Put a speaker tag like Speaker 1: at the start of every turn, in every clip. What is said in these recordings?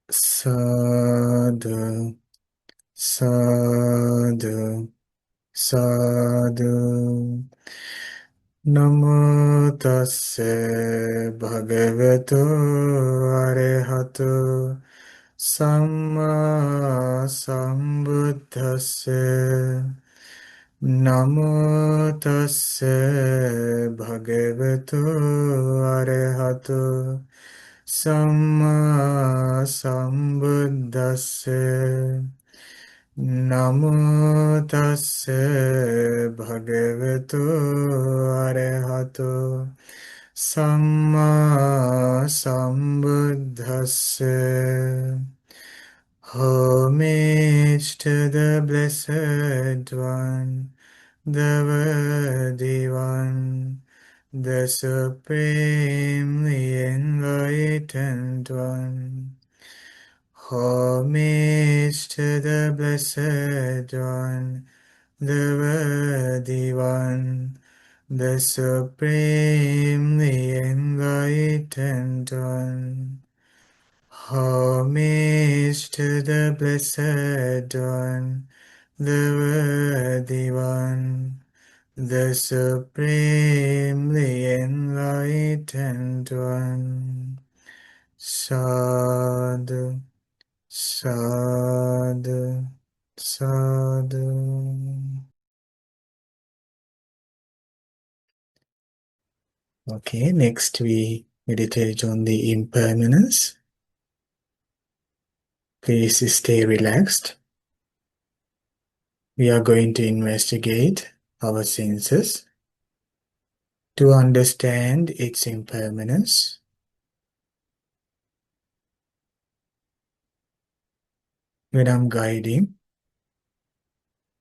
Speaker 1: Sadhu, sadhu, sadhu. Namo tassa bhagavato arahato samma sambuddhassa. Namo tassa bhagavato arahato samma sambuddhassa. Namo tassa bhagavato arahato samma sambuddhassa. Homage to the Blessed One, the Worthy One, the Supremely Enlightened One. Homage to the Blessed One, the Worthy One, the Supremely Enlightened One. Homage to the Blessed One, the Worthy One, the Supremely Enlightened One. Sadhu, sadhu, sadhu. Okay, next we meditate on the impermanence. Please stay relaxed. We are going to investigate our senses to understand its impermanence. When I'm guiding,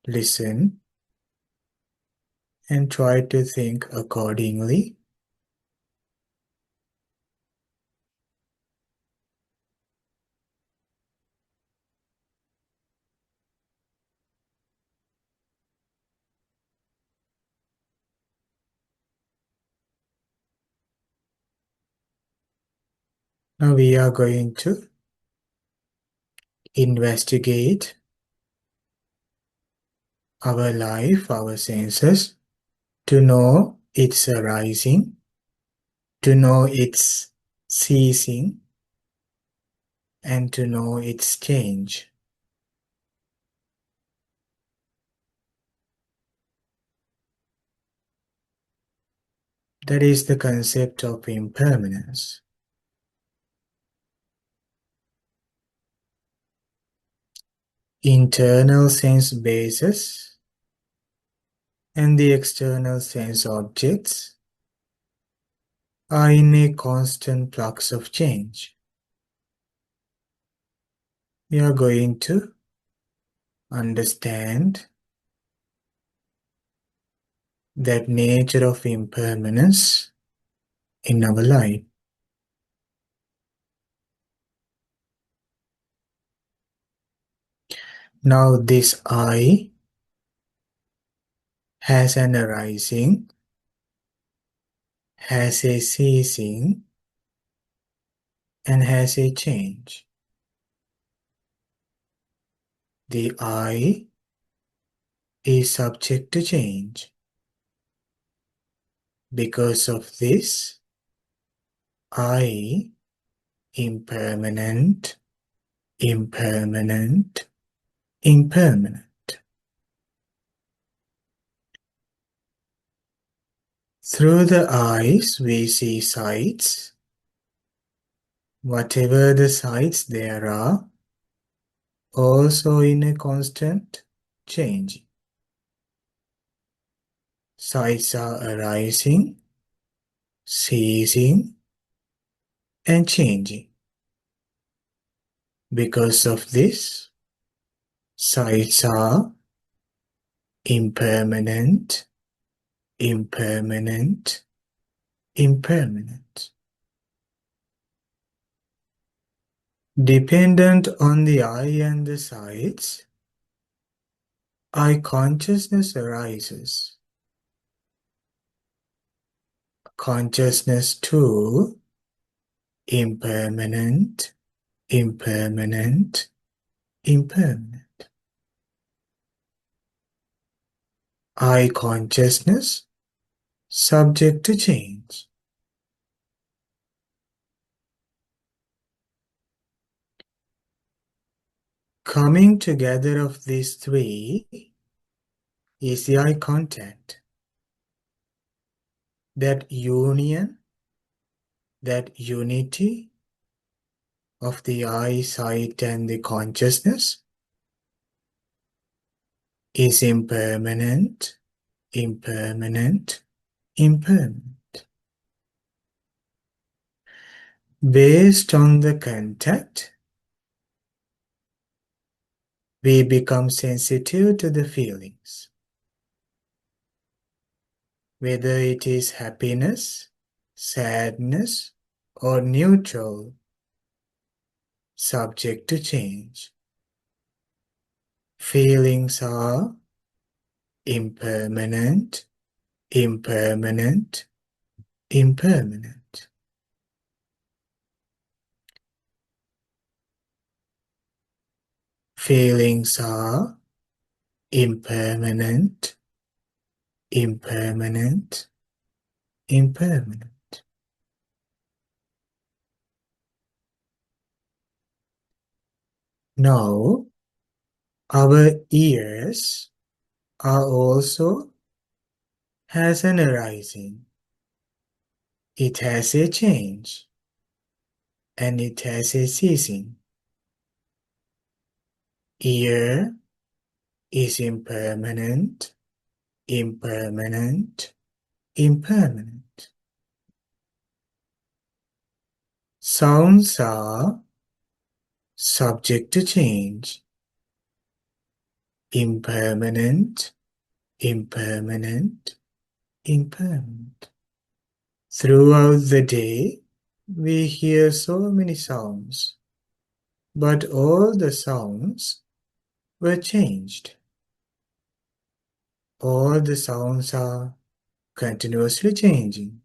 Speaker 1: listen and try to think accordingly. Now we are going to investigate our life, our senses, to know its arising, to know its ceasing, and to know its change. That is the concept of impermanence. Internal sense bases and the external sense objects are in a constant flux of change. We are going to understand that nature of impermanence in our life. Now this I has an arising, has a ceasing, and has a change. The I is subject to change. Because of this, I, impermanent, impermanent, impermanent. Through the eyes we see sights. Whatever the sights there are, also in a constant change. Sights are arising, ceasing, and changing. Because of this, sights are impermanent, impermanent, impermanent. Dependent on the eye and the sights, eye consciousness arises. Consciousness too, impermanent, impermanent, impermanent. I consciousness, subject to change. Coming together of these three is the eye contact. That union, that unity of the eyesight and the consciousness is impermanent, impermanent, impermanent. Based on the contact, we become sensitive to the feelings. Whether it is happiness, sadness, or neutral, subject to change. Feelings are impermanent, impermanent, impermanent. Feelings are impermanent, impermanent, impermanent. Now, our ears are also has an arising. It has a change, and it has a ceasing. Ear is impermanent, impermanent, impermanent. Sounds are subject to change, impermanent, impermanent, impermanent. Throughout the day, we hear so many sounds, but all the sounds were changed. All the sounds are continuously changing.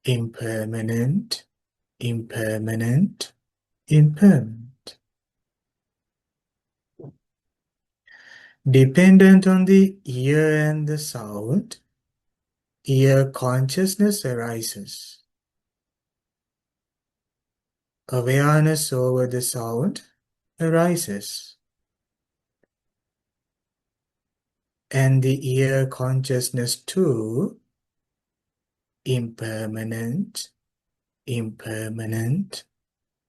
Speaker 1: Impermanent, impermanent, impermanent. Dependent on the ear and the sound, ear consciousness arises. Awareness over the sound arises. And the ear consciousness too, impermanent, impermanent,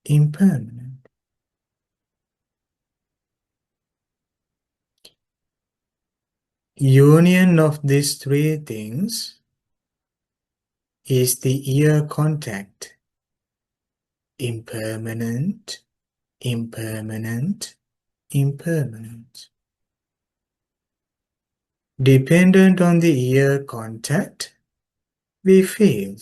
Speaker 1: impermanent. Union of these three things is the ear contact. Impermanent, impermanent, impermanent. Dependent on the ear contact, we feel.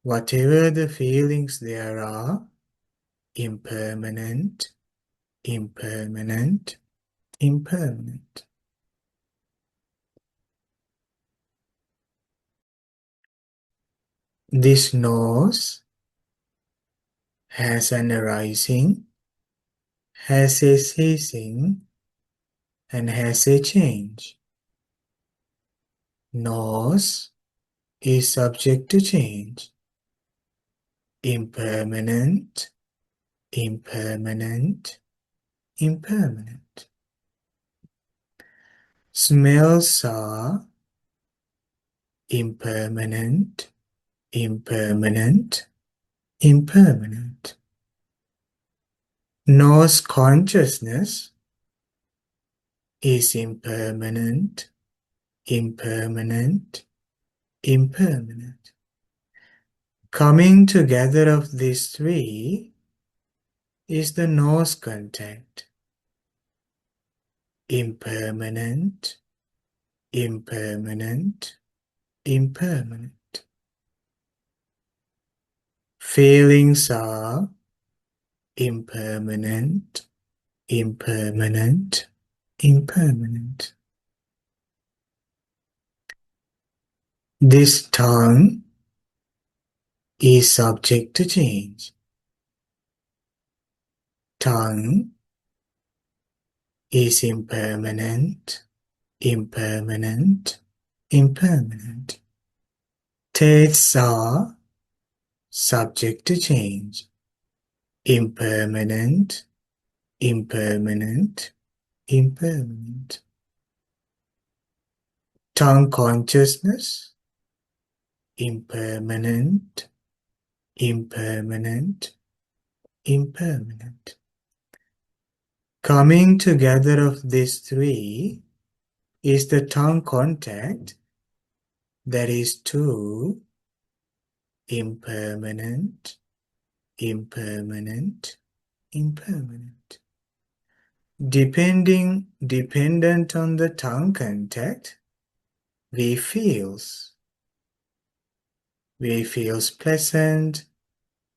Speaker 1: Whatever the feelings there are, impermanent, impermanent, impermanent. This nose has an arising, has a ceasing, and has a change. Nose is subject to change. Impermanent, impermanent, impermanent. Smells are impermanent, impermanent, impermanent. Nose consciousness is impermanent, impermanent, impermanent. Coming together of these three is the nose contact. Impermanent, impermanent, impermanent. Feelings are impermanent, impermanent, impermanent. This tongue is subject to change. Tongue is impermanent, impermanent, impermanent. Tastes are subject to change. Impermanent, impermanent, impermanent. Tongue consciousness, impermanent, impermanent, impermanent. Coming together of these three is the tongue contact that is two, impermanent, impermanent, impermanent. Dependent on the tongue contact, we feels pleasant,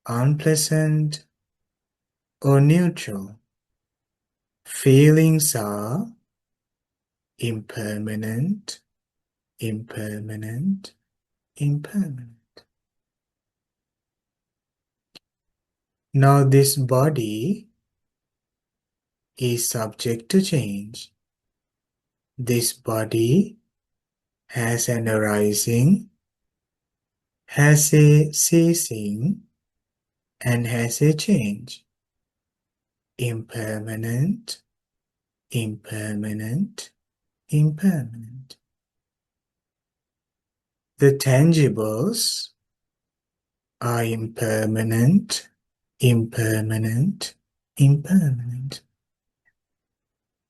Speaker 1: unpleasant, or neutral. Feelings are impermanent, impermanent, impermanent. Now this body is subject to change. This body has an arising, has a ceasing, and has a change. Impermanent, impermanent, impermanent. The tangibles are impermanent, impermanent, impermanent.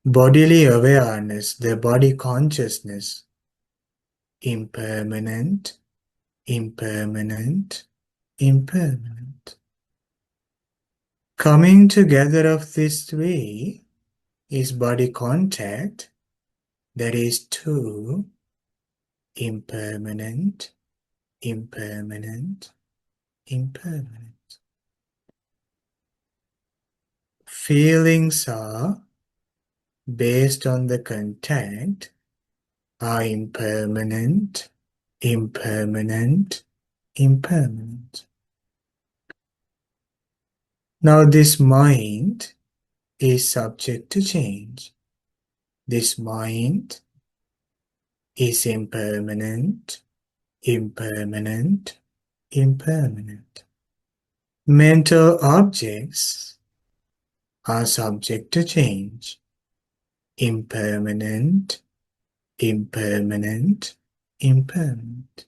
Speaker 1: Bodily awareness, the body consciousness, impermanent, impermanent, impermanent. Coming together of these three is body contact, that is two, impermanent, impermanent, impermanent. Feelings are based on the contact, are impermanent, impermanent, impermanent. Now this mind is subject to change. This mind is impermanent, impermanent, impermanent. Mental objects are subject to change. Impermanent, impermanent, impermanent.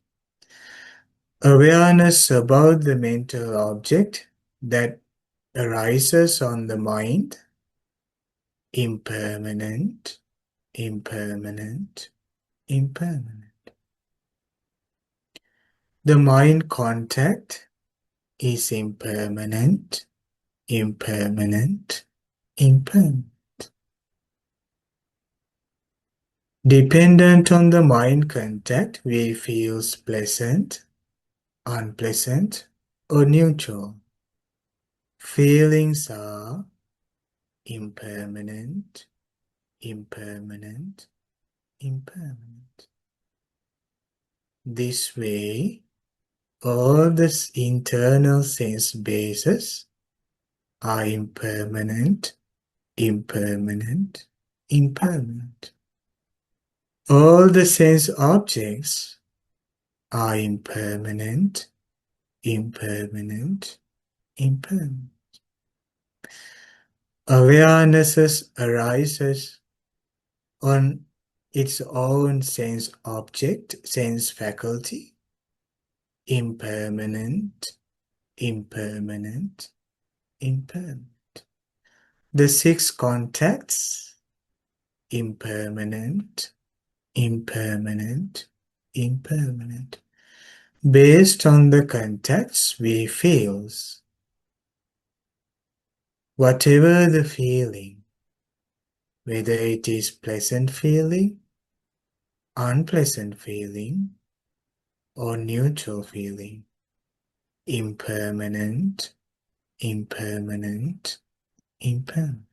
Speaker 1: Awareness about the mental object that arises on the mind, impermanent, impermanent, impermanent. The mind contact is impermanent, impermanent, impermanent. Dependent on the mind contact, we feel pleasant, unpleasant, or neutral. Feelings are impermanent, impermanent, impermanent. This way, all the internal sense bases are impermanent, impermanent, impermanent. All the sense objects are impermanent, impermanent, impermanent. Awareness arises on its own sense object, sense faculty, impermanent, impermanent, impermanent. The six contacts, impermanent, impermanent, impermanent. Based on the contacts we feel. Whatever the feeling, whether it is pleasant feeling, unpleasant feeling, or neutral feeling, impermanent, impermanent, impermanent,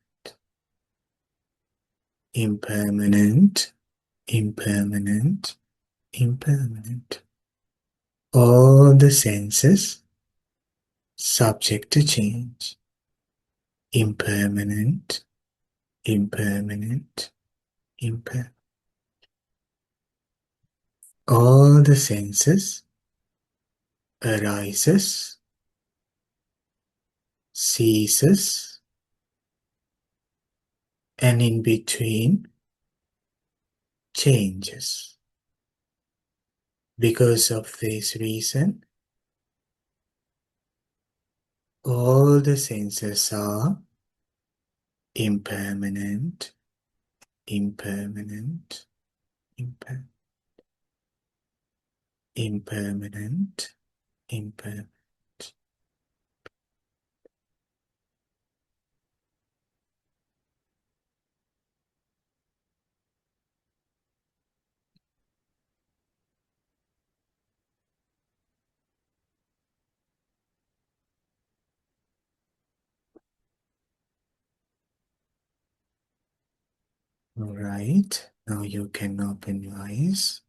Speaker 1: impermanent, impermanent, impermanent. All the senses subject to change, impermanent, impermanent, impermanent. All the senses arises, ceases, and in between changes. Because of this reason, all the senses are impermanent, impermanent, impermanent, impermanent. All right, now you can open your eyes.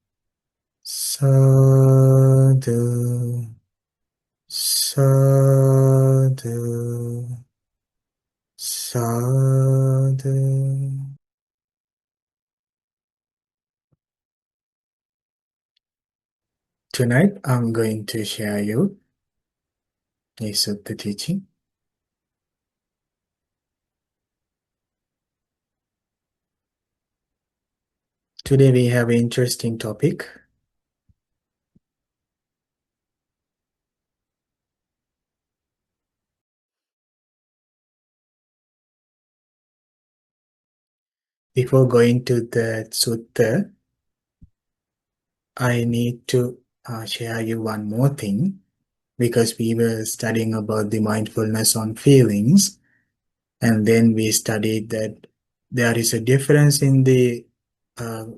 Speaker 1: Sadhu, sadhu, sadhu. Tonight, I'm going to share you a sutta teaching. Today, we have an interesting topic. Before going to the sutta, I need to share you one more thing, because we were studying about the mindfulness on feelings, and then we studied that there is a difference in the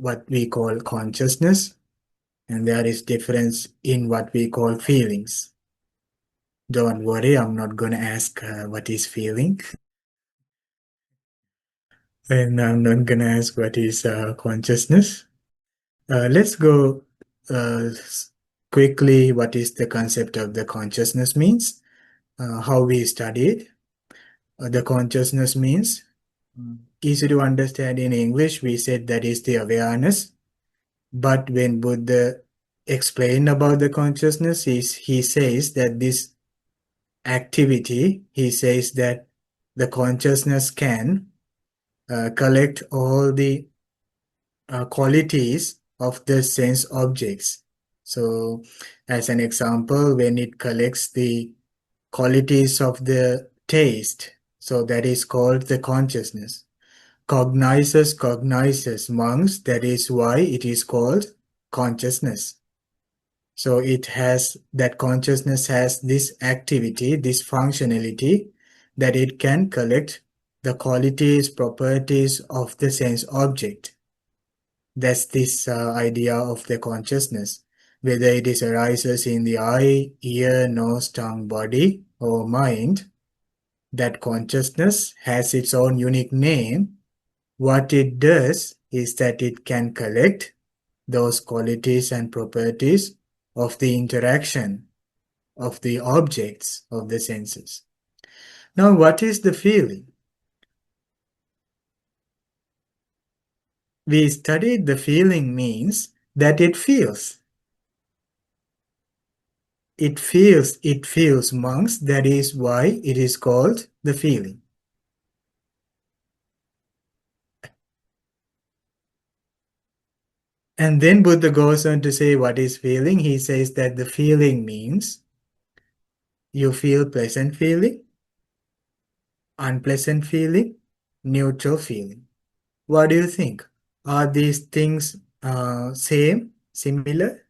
Speaker 1: what we call consciousness, and there is difference in what we call feelings. Don't worry, I'm not going to ask what is feeling, and I'm not going to ask what is consciousness. Let's go quickly what is the concept of the consciousness means, how we studied. The consciousness means, easy to understand in English, we said that is the awareness. But when Buddha explained about the consciousness, he says that this activity, he says that the consciousness can collect all the qualities of the sense objects. So, as an example, when it collects the qualities of the taste, so that is called the consciousness. Cognizes monks, that is why it is called consciousness. So it has, that consciousness has this activity, this functionality, that it can collect the qualities, properties of the sense object. That's this idea of the consciousness, whether it is arises in the eye, ear, nose, tongue, body, or mind. That consciousness has its own unique name. What it does is that it can collect those qualities and properties of the interaction of the objects of the senses. Now, what is the feeling? We studied the feeling means that it feels. It feels monks, that is why it is called the feeling. And then Buddha goes on to say what is feeling. He says that the feeling means you feel pleasant feeling, unpleasant feeling, neutral feeling. What do you think? Are these things similar?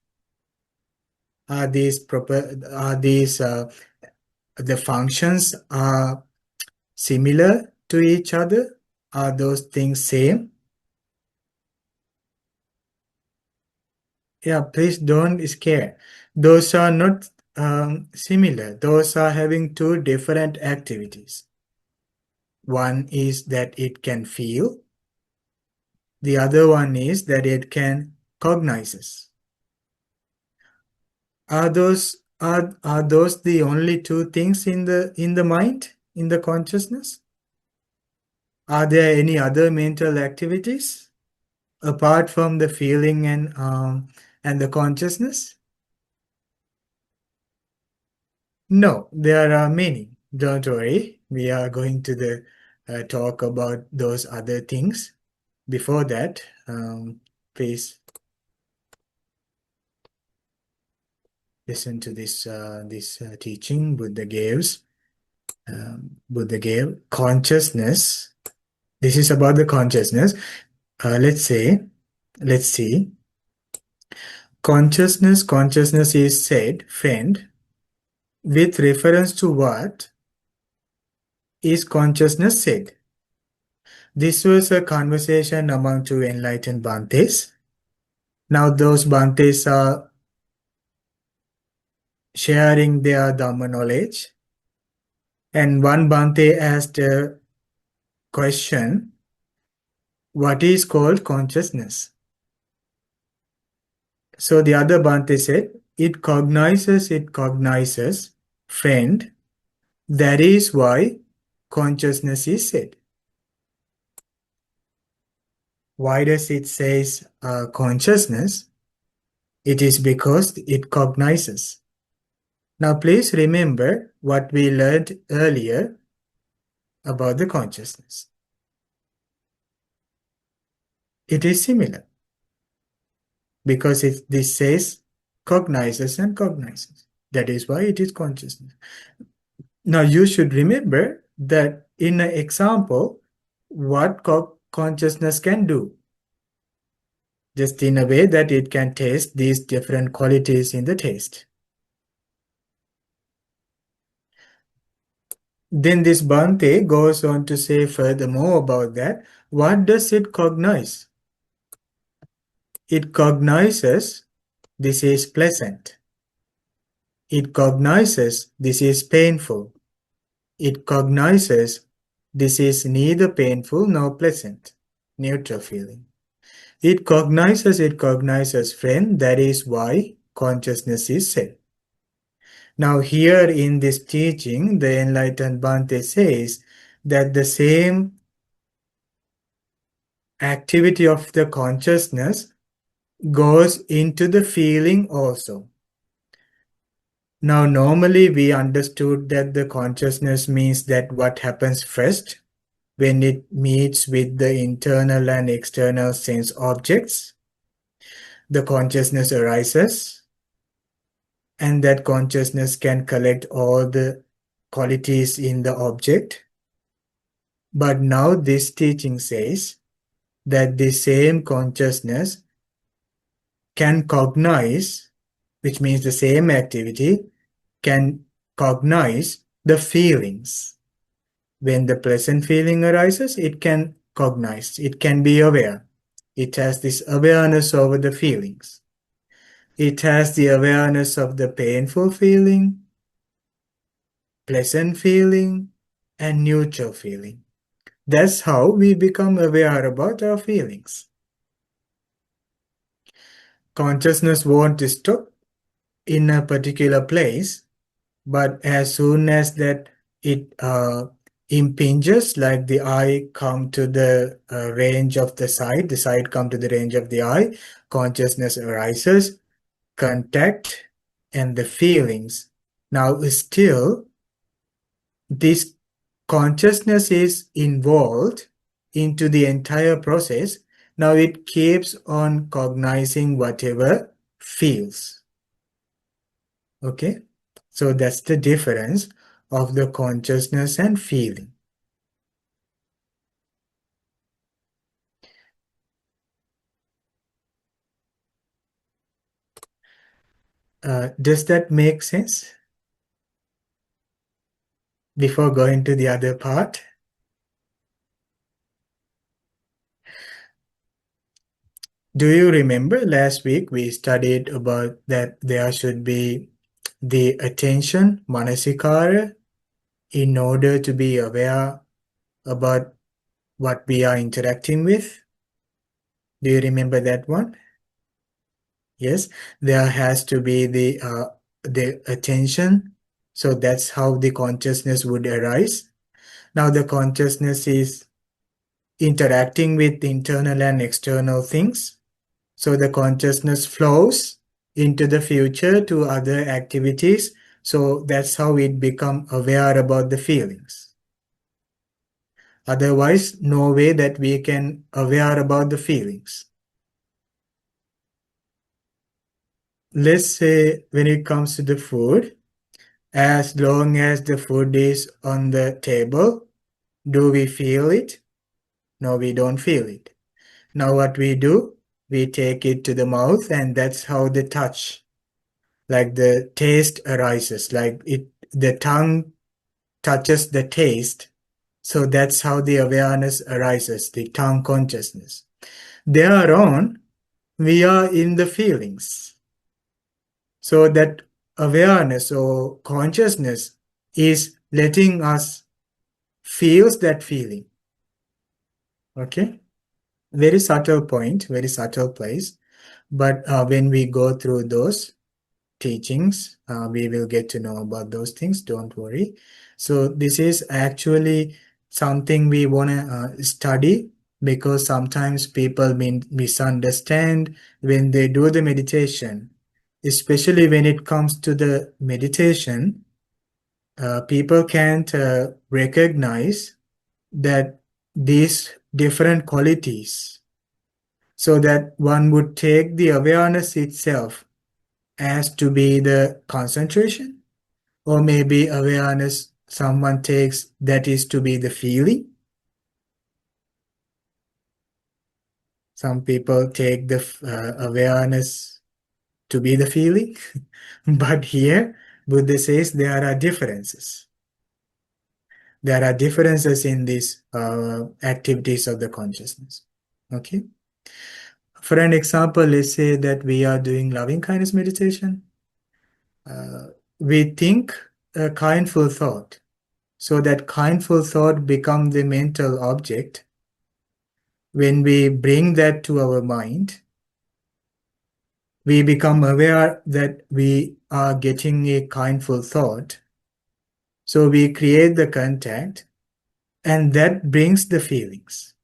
Speaker 1: Are these the functions are similar to each other? Are those things same? Yeah, please don't scare. Those are not similar. Those are having two different activities. One is that it can feel. The other one is that it can cognizes. Are those Are those the only two things in the mind, in the consciousness? Are there any other mental activities apart from the feeling and the consciousness? No, there are many. Don't worry. We are going to talk about those other things. Before that, please listen to this teaching Buddha gives. Buddha gave consciousness. This is about the consciousness. Let's see. Consciousness is said, friend, with reference to what is consciousness said. This was a conversation among two enlightened Bhantes. Now those Bhantes are sharing their Dhamma knowledge. And one Bhante asked a question, what is called consciousness? So the other Bhante said, it cognizes, friend. That is why consciousness is said. Why does it say consciousness? It is because it cognizes. Now please remember what we learned earlier about the consciousness. It is similar because this says cognizes and cognizes. That is why it is consciousness. Now you should remember that in an example, what consciousness can do. Just in a way that it can taste these different qualities in the taste. Then this Bhante goes on to say furthermore about that. What does it cognize? It cognizes this is pleasant. It cognizes this is painful. It cognizes this is neither painful nor pleasant. Neutral feeling. It cognizes, friend. That is why consciousness is said. Now here in this teaching, the enlightened Bhante says that the same activity of the consciousness goes into the feeling also. Now normally we understood that the consciousness means that what happens first when it meets with the internal and external sense objects, the consciousness arises, and that consciousness can collect all the qualities in the object. But now this teaching says that the same consciousness can cognize, which means the same activity can cognize the feelings. When the pleasant feeling arises, it can cognize, it can be aware. It has this awareness over the feelings. It has the awareness of the painful feeling, pleasant feeling, and neutral feeling. That's how we become aware about our feelings. Consciousness won't stop in a particular place, but as soon as that it impinges, like the eye come to the range of the sight come to the range of the eye, consciousness arises, contact, and the feelings. Now still, this consciousness is involved into the entire process. Now it keeps on cognizing whatever feels. Okay? So that's the difference of the consciousness and feeling. Does that make sense? Before going to the other part? Do you remember last week we studied about that there should be the attention, manasikara, in order to be aware about what we are interacting with? Do you remember that one? Yes, there has to be the the attention. So that's how the consciousness would arise. Now the consciousness is interacting with internal and external things. So the consciousness flows into the future to other activities. So that's how it become aware about the feelings. Otherwise, no way that we can aware about the feelings. Let's say when it comes to the food, as long as the food is on the table, do we feel it? No, we don't feel it. Now what we do? We take it to the mouth, and that's how the touch, like the taste arises, like the tongue touches the taste. So that's how the awareness arises, the tongue consciousness. Thereon, we are in the feelings. So that awareness or consciousness is letting us feel that feeling. Okay? Very subtle point, very subtle place. But when we go through those teachings, we will get to know about those things. Don't worry. So this is actually something we want to study, because sometimes people misunderstand when they do the meditation. Especially when it comes to the meditation, people can't recognize that these different qualities, so that one would take the awareness itself as to be the concentration, or maybe awareness someone takes that is to be the feeling. Some people take the awareness to be the feeling. But here Buddha says there are differences. There are differences in these activities of the consciousness. Okay. For an example, let's say that we are doing loving kindness meditation. We think a kindful thought. So that kindful thought becomes the mental object. When we bring that to our mind, we become aware that we are getting a kindful thought. So we create the contact, and that brings the feelings.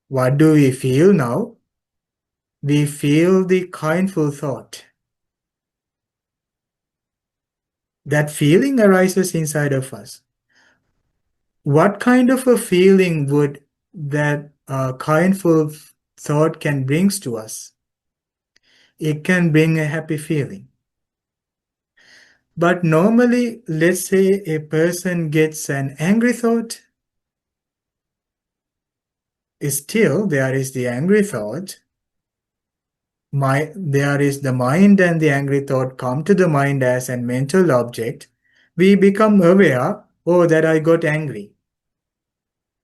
Speaker 1: What do we feel now? We feel the kindful thought. That feeling arises inside of us. What kind of a feeling would that kindful thought can bring to us? It can bring a happy feeling. But normally, let's say a person gets an angry thought. Still, there is the angry thought. There is the mind, and the angry thought come to the mind as a mental object. We become aware, oh, that I got angry.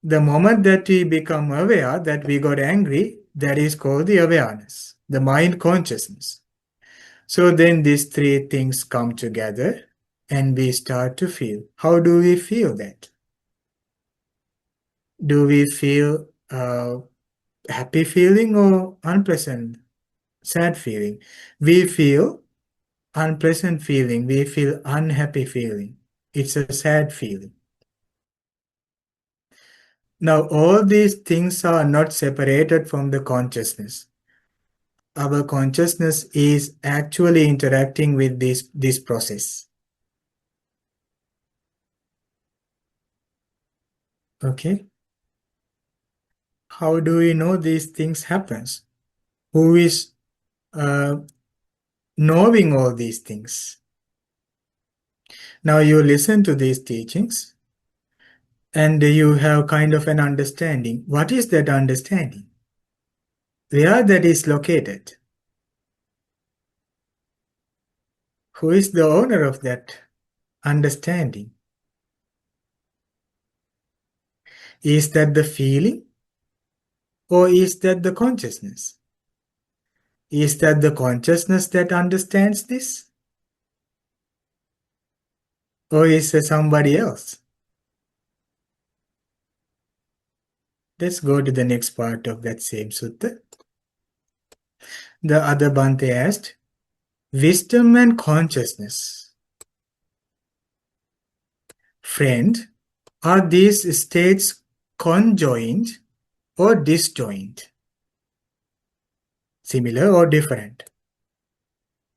Speaker 1: The moment that we become aware that we got angry, that is called the awareness, the mind consciousness. So then these three things come together and we start to feel. How do we feel that? Do we feel happy feeling or unpleasant, sad feeling? We feel unpleasant feeling. We feel unhappy feeling. It's a sad feeling. Now, all these things are not separated from the consciousness. Our consciousness is actually interacting with this process. Okay? How do we know these things happens? Who is knowing all these things? Now you listen to these teachings and you have kind of an understanding. What is that understanding? Where that is located? Who is the owner of that understanding? Is that the feeling, or is that the consciousness? Is that the consciousness that understands this? Or is it somebody else? Let's go to the next part of that same sutta. The other Bhante asked, Wisdom and consciousness. Friend, are these states conjoined or disjoint? Similar or different?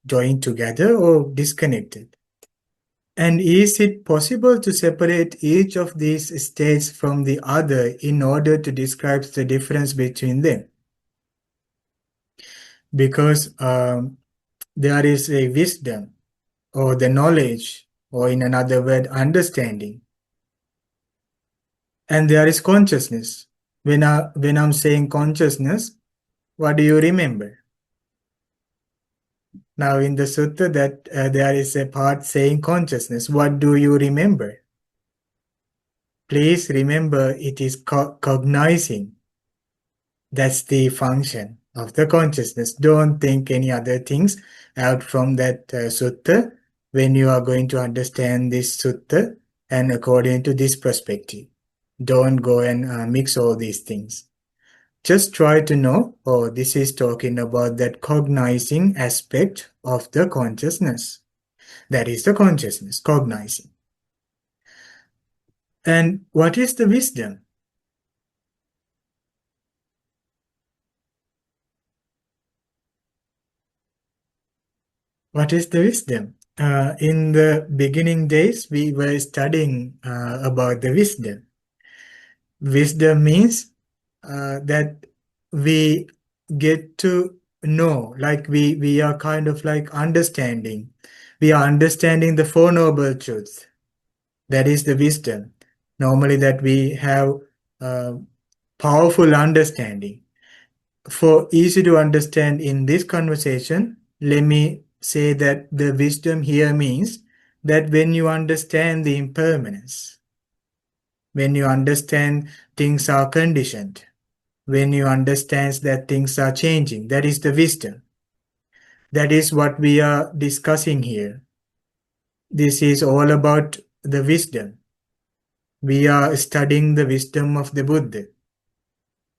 Speaker 1: Joined together or disconnected? And is it possible to separate each of these states from the other in order to describe the difference between them? Because there is a wisdom or the knowledge, or in another word, understanding. And there is consciousness. When I'm saying consciousness, what do you remember? Now in the sutta that there is a part saying consciousness. What do you remember? Please remember it is cognizing. That's the function of the consciousness. Don't think any other things out from that sutta when you are going to understand this sutta and according to this perspective. Don't go and mix all these things. Just try to know, oh, this is talking about that cognizing aspect of the consciousness. That is the consciousness, cognizing. And what is the wisdom? What is the wisdom? In the beginning days, we were studying about the wisdom. Wisdom means that we get to know, like we are kind of like understanding. We are understanding the Four Noble Truths. That is the wisdom. Normally that we have powerful understanding. For easy to understand in this conversation, let me say that the wisdom here means that when you understand the impermanence, when you understand things are conditioned, when you understand that things are changing, that is the wisdom. That is what we are discussing here. This is all about the wisdom. We are studying the wisdom of the Buddha,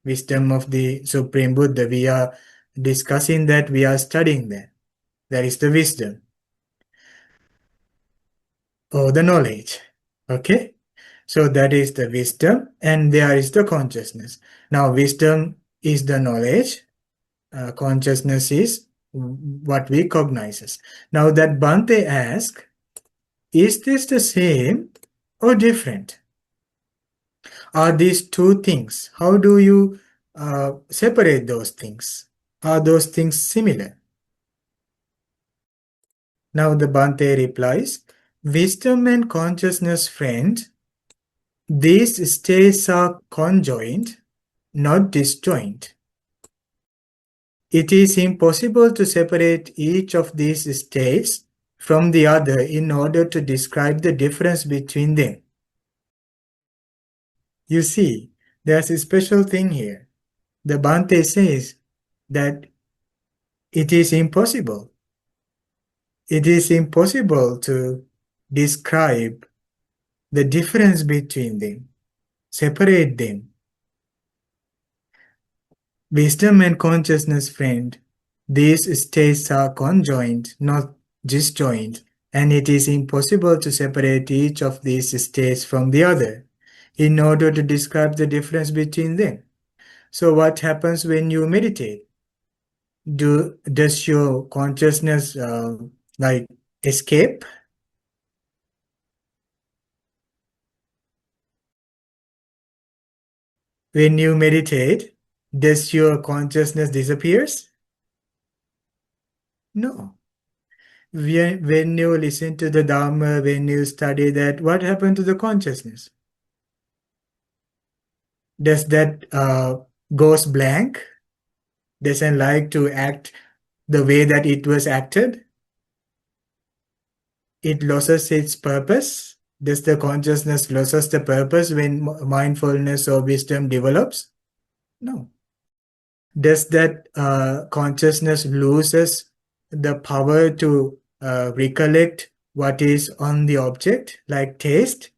Speaker 1: wisdom of the Supreme Buddha. We are discussing that, we are studying that. That is the wisdom or the knowledge. Okay? So that is the wisdom and there is the consciousness. Now wisdom is the knowledge. Consciousness is what we cognizes. Now that Bhante asks, is this the same or different? Are these two things? How do you separate those things? Are those things similar? Now the Bhante replies, wisdom and consciousness, friend, these states are conjoined, not disjoint. It is impossible to separate each of these states from the other in order to describe the difference between them. You see, there's a special thing here. The Bhante says that it is impossible. It is impossible to describe the difference between them, separate them. Wisdom and consciousness, friend, these states are conjoined, not disjoint, and it is impossible to separate each of these states from the other in order to describe the difference between them. So what happens when you meditate? Does your consciousness like escape? When you meditate, does your consciousness disappears? No. When you listen to the Dhamma, when you study that, what happened to the consciousness? Does that goes blank? Doesn't like to act the way that it was acted? It loses its purpose? Does the consciousness loses the purpose when mindfulness or wisdom develops? No. Does that consciousness loses the power to recollect what is on the object, like taste?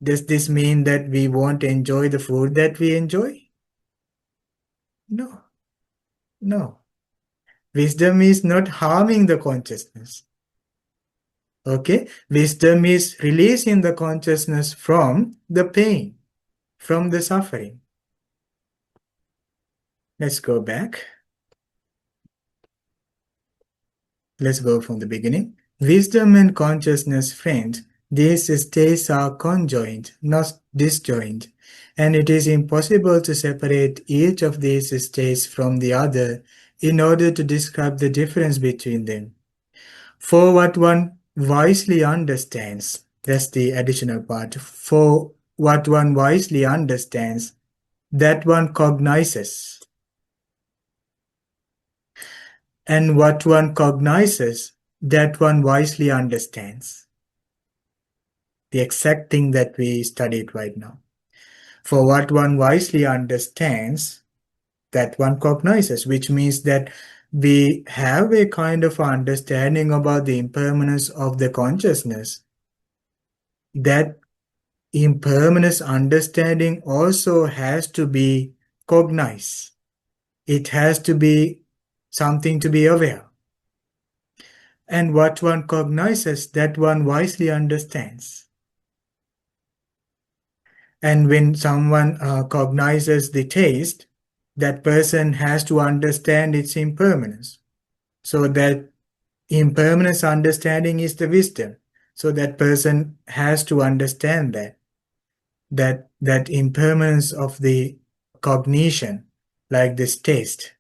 Speaker 1: Does this mean that we won't enjoy the food that we enjoy? No, no. Wisdom is not harming the consciousness. Okay? Wisdom is releasing the consciousness from the pain, from the suffering. Let's go back. Let's go from the beginning. Wisdom and consciousness, friend, these states are conjoined, not disjoint, and it is impossible to separate each of these states from the other in order to describe the difference between them. For what one wisely understands, that's the additional part, for what one wisely understands, that one cognizes. And what one cognizes, that one wisely understands. The exact thing that we studied right now. For what one wisely understands, that one cognizes, which means that we have a kind of understanding about the impermanence of the consciousness. That impermanence understanding also has to be cognized. It has to be something to be aware. And what one cognizes, that one wisely understands. And when someone cognizes the taste, that person has to understand its impermanence. So that impermanence understanding is the wisdom. So that person has to understand that impermanence of the cognition, like this taste.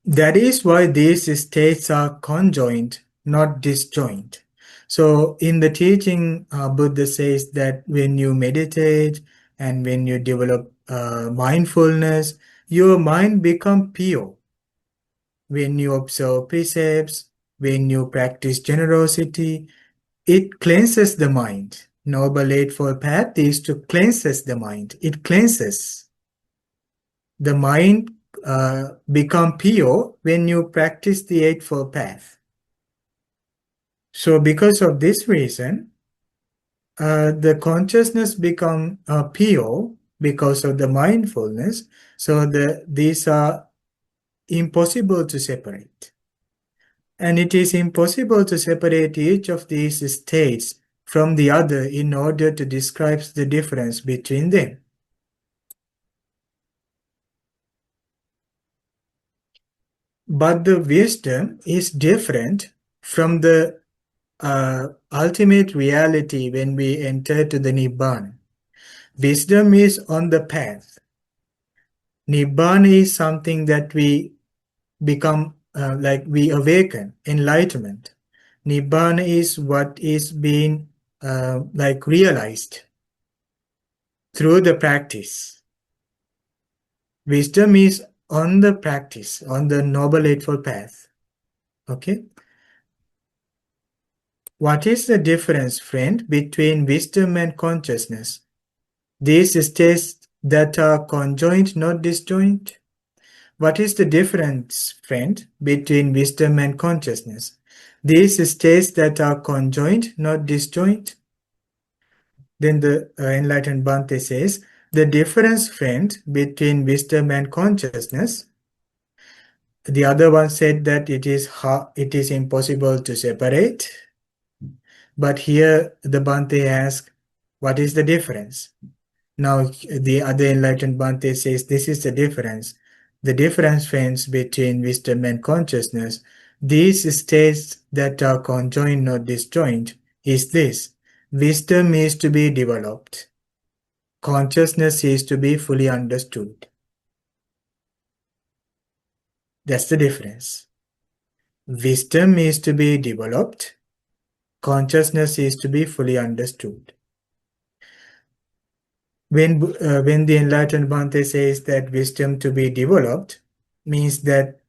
Speaker 1: That is why these states are conjoined, not disjoint. So in the teaching, Buddha says that when you meditate and when you develop mindfulness, your mind becomes pure. When you observe precepts, when you practice generosity, it cleanses the mind. Noble Eightfold Path is to cleanses the mind. It cleanses. The mind become pure when you practice the Eightfold Path. So because of this reason, the consciousness become pure because of the mindfulness. So these are impossible to separate. And it is impossible to separate each of these states from the other in order to describe the difference between them. But the wisdom is different from the ultimate reality when we enter to the Nibbana. Wisdom is on the path. Nibbana is something that we become, like we awaken, enlightenment. Nibbana is what is being like realized through the practice. Wisdom is on the practice, on the Noble Eightfold Path. Okay? What is the difference, friend, between wisdom and consciousness? These states that are conjoined, not disjoint. What is the difference, friend, between wisdom and consciousness? These states that are conjoined, not disjoint. Then the enlightened Bhante says, the difference, friend, between wisdom and consciousness. The other one said that it is impossible to separate. But here the Bhante asks, what is the difference? Now the other enlightened Bhante says, this is the difference. The difference, friends, between wisdom and consciousness, these states that are conjoined, not disjoint, is this. Wisdom is to be developed. Consciousness is to be fully understood. That's the difference. Wisdom is to be developed. Consciousness is to be fully understood. When the enlightened Bhante says that wisdom to be developed, means that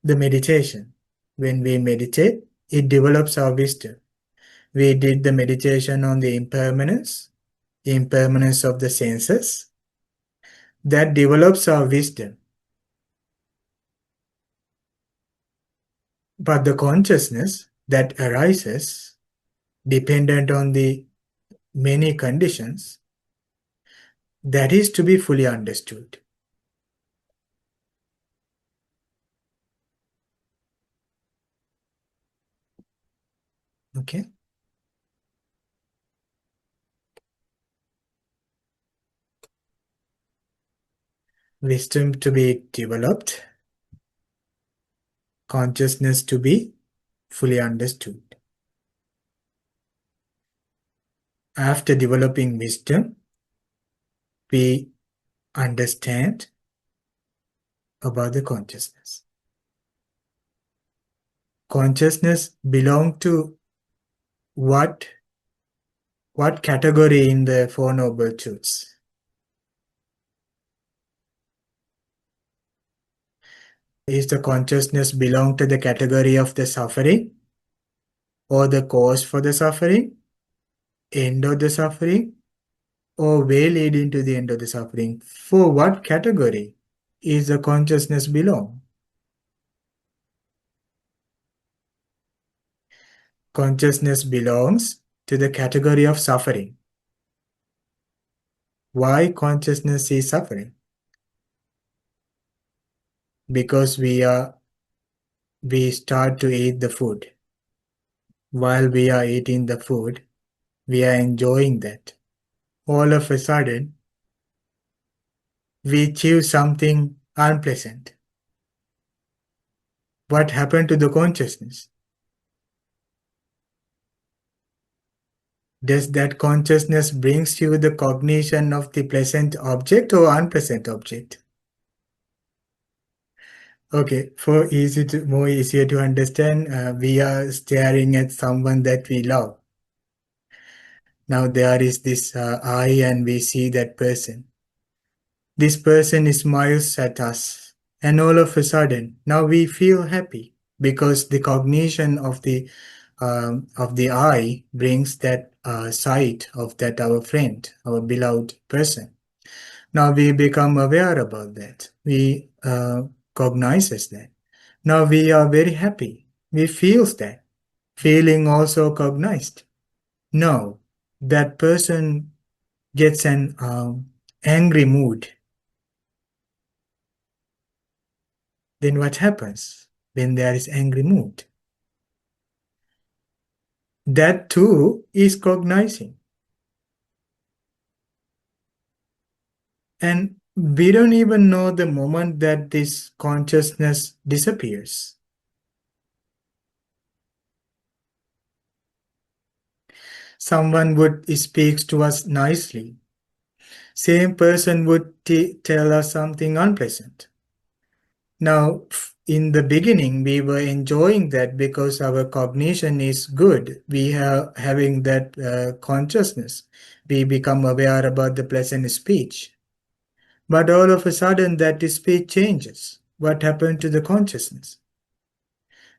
Speaker 1: the meditation. When we meditate, it develops our wisdom. We did the meditation on the impermanence of the senses. That develops our wisdom. But the consciousness that arises, dependent on the many conditions, that is to be fully understood. Okay. Wisdom to be developed, consciousness to be fully understood. After developing wisdom, we understand about the consciousness. Consciousness belong to what category in the Four Noble Truths? Is the consciousness belong to the category of the suffering, or the cause for the suffering, end of the suffering, or way leading to the end of the suffering? For what category is the consciousness belong? Consciousness belongs to the category of suffering. Why consciousness is suffering? Because we start to eat the food. While we are eating the food, we are enjoying that. All of a sudden, we choose something unpleasant. What happened to the consciousness? Does that consciousness brings you the cognition of the pleasant object or unpleasant object? Okay, for more easier to understand, we are staring at someone that we love. Now there is this eye and we see that person. This person smiles at us, and all of a sudden, now we feel happy because the cognition of the eye brings that sight of that our friend, our beloved person. Now we become aware about that. We cognizes that. Now we are very happy. We feels that. Feeling also cognized. Now that person gets an angry mood. Then what happens when there is angry mood? That too is cognizing. And we don't even know the moment that this consciousness disappears. Someone would speak to us nicely. Same person would tell us something unpleasant. Now, in the beginning, we were enjoying that because our cognition is good. We are having that consciousness. We become aware about the pleasant speech. But all of a sudden, that speech changes. What happened to the consciousness?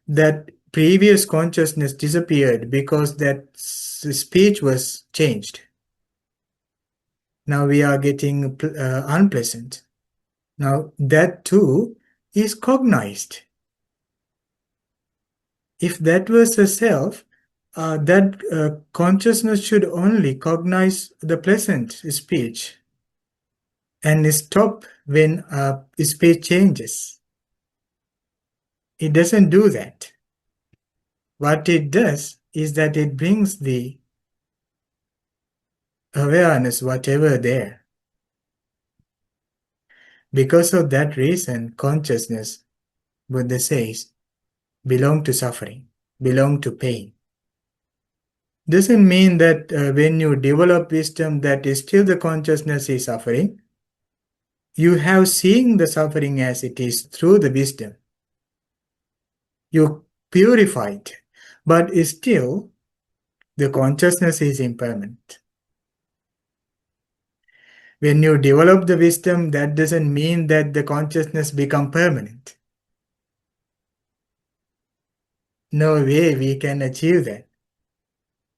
Speaker 1: That previous consciousness disappeared because that speech was changed. Now we are getting unpleasant. Now that too is cognized. If that was a self, that consciousness should only cognize the pleasant speech and stop when speech changes. It doesn't do that. What it does is that it brings the awareness, whatever there. Because of that reason, consciousness, Buddha says, belong to suffering, belong to pain. Doesn't mean that when you develop wisdom that is still the consciousness is suffering. You have seen the suffering as it is through the wisdom. You purify it, but still the consciousness is impermanent. When you develop the wisdom, that doesn't mean that the consciousness become permanent. No way we can achieve that,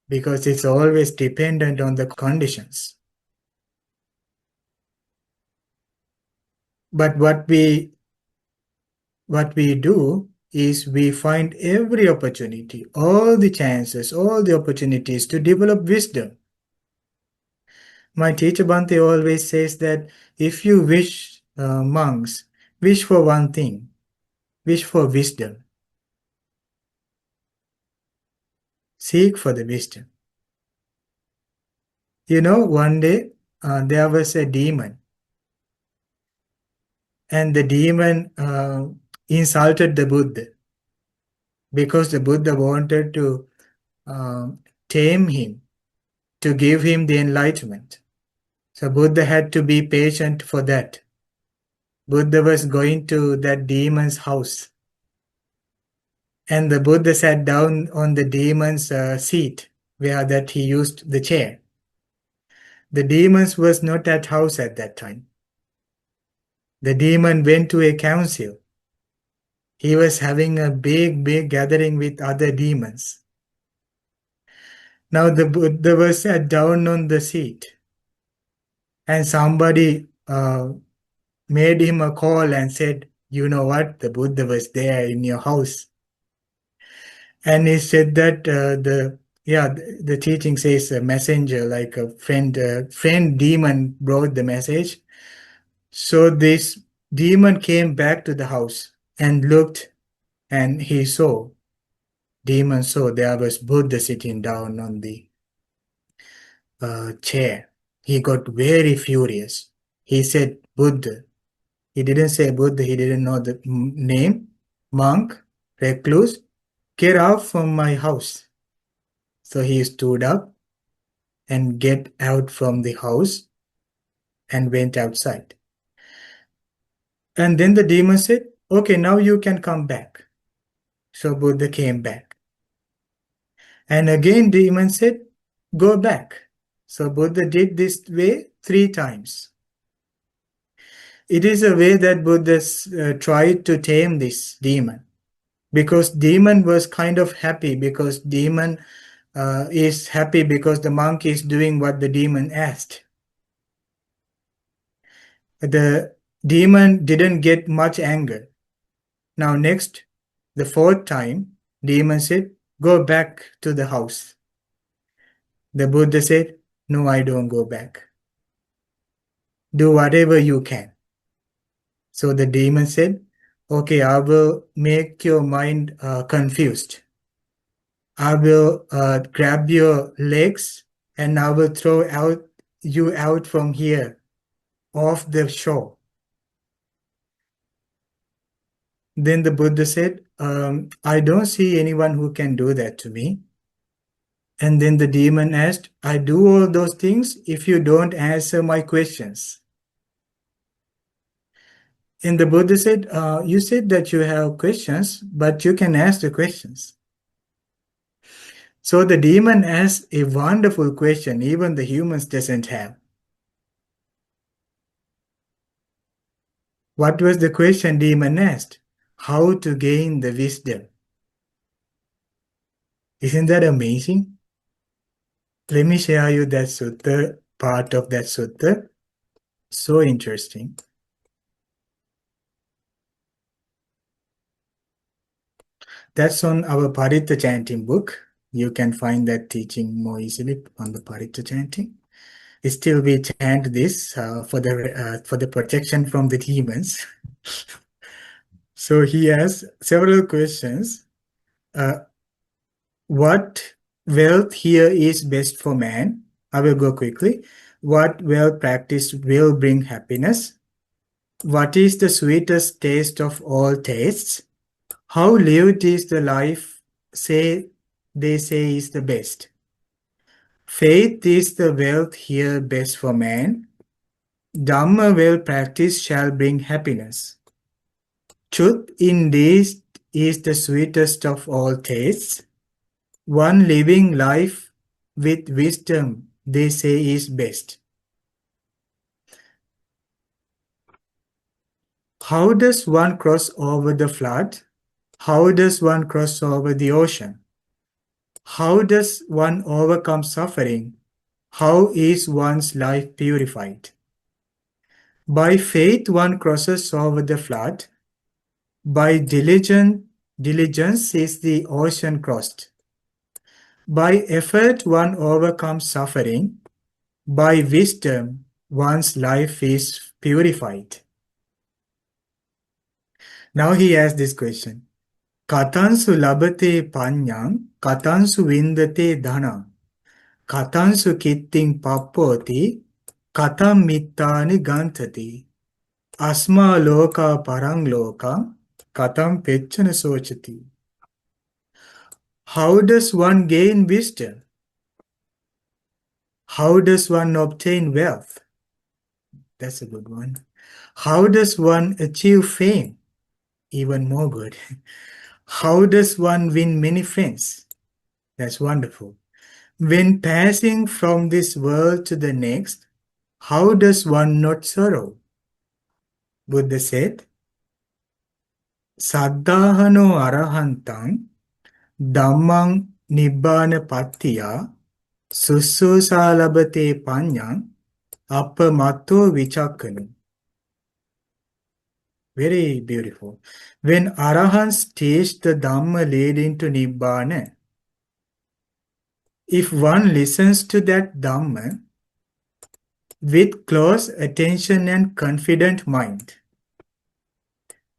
Speaker 1: because it's always dependent on the conditions. But what we do is we find every opportunity, all the chances, all the opportunities to develop wisdom. My teacher Bhante always says that if you wish, monks, wish for one thing, wish for wisdom. seek for the wisdom. You know, one day there was a demon, and the demon insulted the Buddha because the Buddha wanted to tame him, to give him the enlightenment. So Buddha had to be patient for that. Buddha was going to that demon's house, and the Buddha sat down on the demon's seat where that he used the chair. The demon was not at house at that time. The demon went to a council. He was having a big gathering with other demons. Now the Buddha was sat down on the seat, and somebody made him a call and said, you know what, the Buddha was there in your house. And he said that the teaching says a messenger, like a friend demon brought the message. So this demon came back to the house and looked, and demon saw there was Buddha sitting down on the chair. He got very furious. He said, Buddha. He didn't say Buddha, he didn't know the name. Monk, recluse, get out from my house. So he stood up and get out from the house and went outside. And then the demon said, okay, now you can come back. So Buddha came back. And again demon said, go back. So Buddha did this way 3 times. It is a way that Buddha tried to tame this demon, because demon was kind of happy, because demon is happy because the monk is doing what the demon asked. The demon didn't get much anger. Now next, the 4th time, demon said, go back to the house. The Buddha said, no, I don't go back. Do whatever you can. So the demon said, okay, I will make your mind confused. I will grab your legs and I will throw you out from here, off the shore. Then the Buddha said, I don't see anyone who can do that to me. And then the demon asked, I do all those things if you don't answer my questions. And the Buddha said, you said that you have questions, but you can ask the questions. So the demon asked a wonderful question even the humans doesn't have. What was the question demon asked? How to gain the wisdom. Isn't that amazing? Let me share you that sutta, part of that sutta. So interesting. That's on our Paritta chanting book. You can find that teaching more easily on the Paritta chanting. Still, we chant this for the protection from the demons. So he has several questions. What wealth here is best for man? I will go quickly. What well practiced will bring happiness? What is the sweetest taste of all tastes? How lived is the life they say is the best? Faith is the wealth here best for man. Dhamma well practiced shall bring happiness. Truth indeed is the sweetest of all tastes. One living life with wisdom, they say, is best. How does one cross over the flood? How does one cross over the ocean? How does one overcome suffering? How is one's life purified? By faith one crosses over the flood. By diligence is the ocean crossed. By effort one overcomes suffering. By wisdom one's life is purified. Now he asks this question. Katansu labate paññāṃ, katansu vindate dhanam, katansu kitting pappoti, katam mittani gantati, asma loka parang loka, katam pechana sochati. How does one gain wisdom? How does one obtain wealth? That's a good one. How does one achieve fame? Even more good. How does one win many friends? That's wonderful. When passing from this world to the next, how does one not sorrow? Buddha said, Saddhāhano arahantaṃ Dhammaṃ nibbānapattiya sussusalabate paññāṃ appamatto vicakkanu. Very beautiful. When arahants teach the Dhamma leading to Nibbana, if one listens to that Dhamma with close attention and confident mind,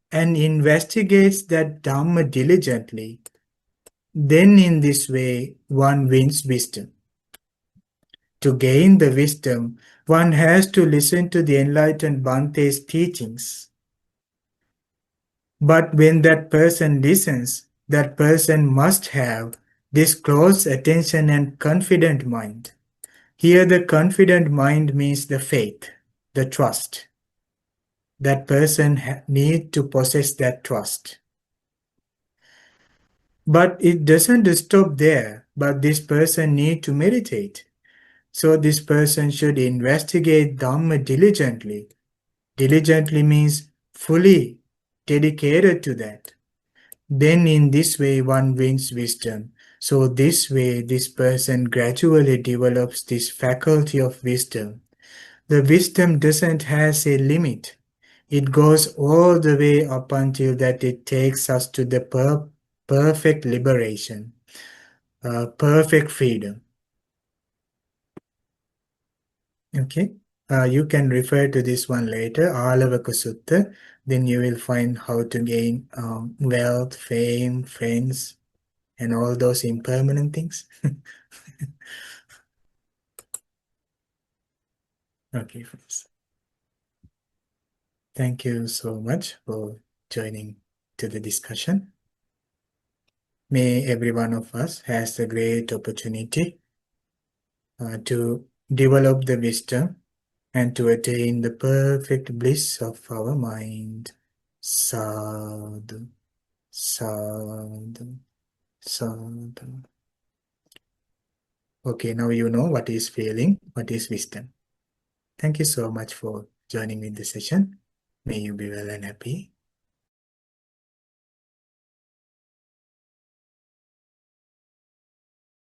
Speaker 1: and investigates that Dhamma diligently, then in this way one wins wisdom. To gain the wisdom, one has to listen to the enlightened Bhante's teachings. But when that person listens, that person must have this close attention and confident mind. Here the confident mind means the faith, the trust. That person needs to possess that trust. But it doesn't stop there, but this person needs to meditate. So this person should investigate Dhamma diligently. Diligently means fully dedicated to that. Then in this way one wins wisdom. So this way this person gradually develops this faculty of wisdom. The wisdom doesn't have a limit. It goes all the way up until that it takes us to the perfect liberation, perfect freedom. Okay, you can refer to this one later, Alavaka Sutta. Then you will find how to gain wealth, fame, friends, and all those impermanent things. Okay, friends. Thank you so much for joining to the discussion. May every one of us has a great opportunity to develop the wisdom and to attain the perfect bliss of our mind. Sadhu, sadhu, sadhu. Okay, now you know what is feeling, what is wisdom. Thank you so much for joining me in this session. May you be well and happy.